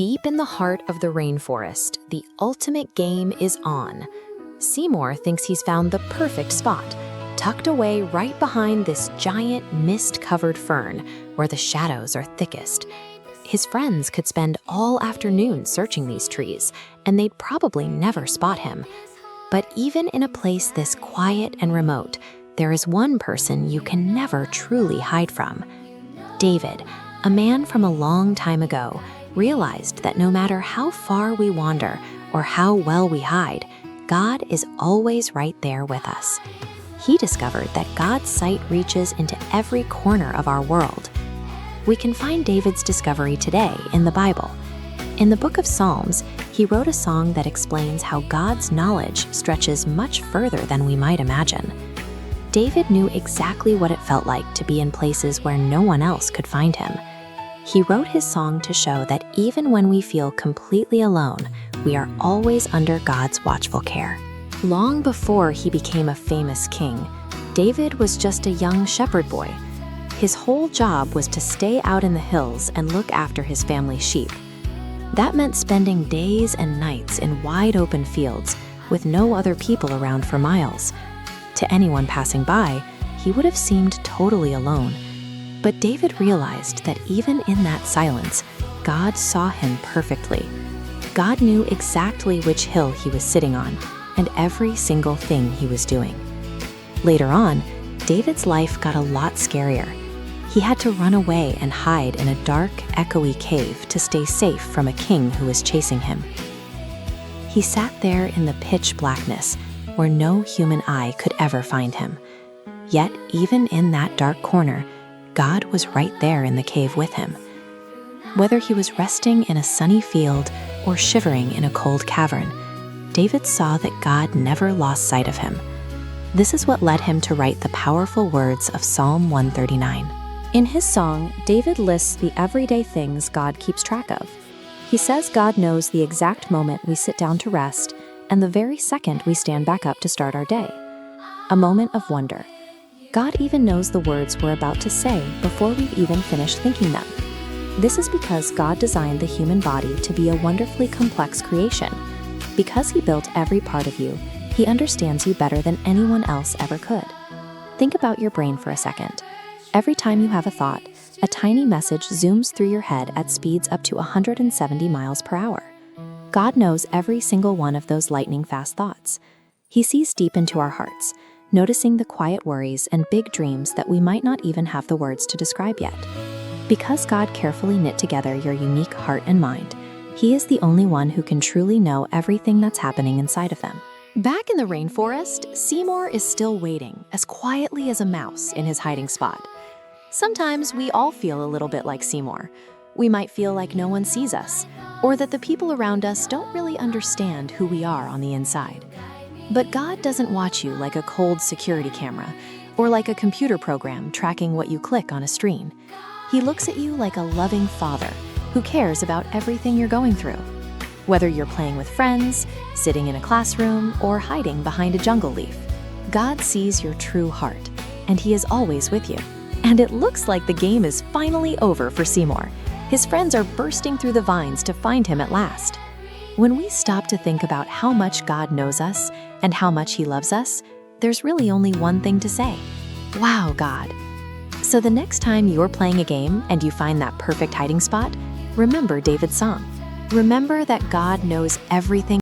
Deep in the heart of the rainforest, the ultimate game is on. Seymour thinks he's found the perfect spot, tucked away right behind this giant mist-covered fern where the shadows are thickest. His friends could spend all afternoon searching these trees, and they'd probably never spot him. But even in a place this quiet and remote, there is one person you can never truly hide from. David, a man from a long time ago, realized that no matter how far we wander or how well we hide, God is always right there with us. He discovered that God's sight reaches into every corner of our world. We can find David's discovery today in the Bible. In the book of Psalms, he wrote a song that explains how God's knowledge stretches much further than we might imagine. David knew exactly what it felt like to be in places where no one else could find him. He wrote his song to show that even when we feel completely alone, we are always under God's watchful care. Long before he became a famous king, David was just a young shepherd boy. His whole job was to stay out in the hills and look after his family's sheep. That meant spending days and nights in wide open fields with no other people around for miles. To anyone passing by, he would have seemed totally alone. But David realized that even in that silence, God saw him perfectly. God knew exactly which hill he was sitting on and every single thing he was doing. Later on, David's life got a lot scarier. He had to run away and hide in a dark, echoey cave to stay safe from a king who was chasing him. He sat there in the pitch blackness where no human eye could ever find him. Yet, even in that dark corner, God was right there in the cave with him. Whether he was resting in a sunny field or shivering in a cold cavern, David saw that God never lost sight of him. This is what led him to write the powerful words of Psalm 139. In his song, David lists the everyday things God keeps track of. He says God knows the exact moment we sit down to rest and the very second we stand back up to start our day. A moment of wonder. God even knows the words we're about to say before we've even finished thinking them. This is because God designed the human body to be a wonderfully complex creation. Because he built every part of you, he understands you better than anyone else ever could. Think about your brain for a second. Every time you have a thought, a tiny message zooms through your head at speeds up to 170 miles per hour. God knows every single one of those lightning-fast thoughts. He sees deep into our hearts, noticing the quiet worries and big dreams that we might not even have the words to describe yet. Because God carefully knit together your unique heart and mind, he is the only one who can truly know everything that's happening inside of them. Back in the rainforest, Seymour is still waiting, as quietly as a mouse in his hiding spot. Sometimes we all feel a little bit like Seymour. We might feel like no one sees us, or that the people around us don't really understand who we are on the inside. But God doesn't watch you like a cold security camera or like a computer program tracking what you click on a screen. He looks at you like a loving father who cares about everything you're going through. Whether you're playing with friends, sitting in a classroom, or hiding behind a jungle leaf, God sees your true heart, and he is always with you. And it looks like the game is finally over for Seymour. His friends are bursting through the vines to find him at last. When we stop to think about how much God knows us and how much he loves us, there's really only one thing to say: wow, God. So the next time you're playing a game and you find that perfect hiding spot, remember David's song. Remember that God knows everything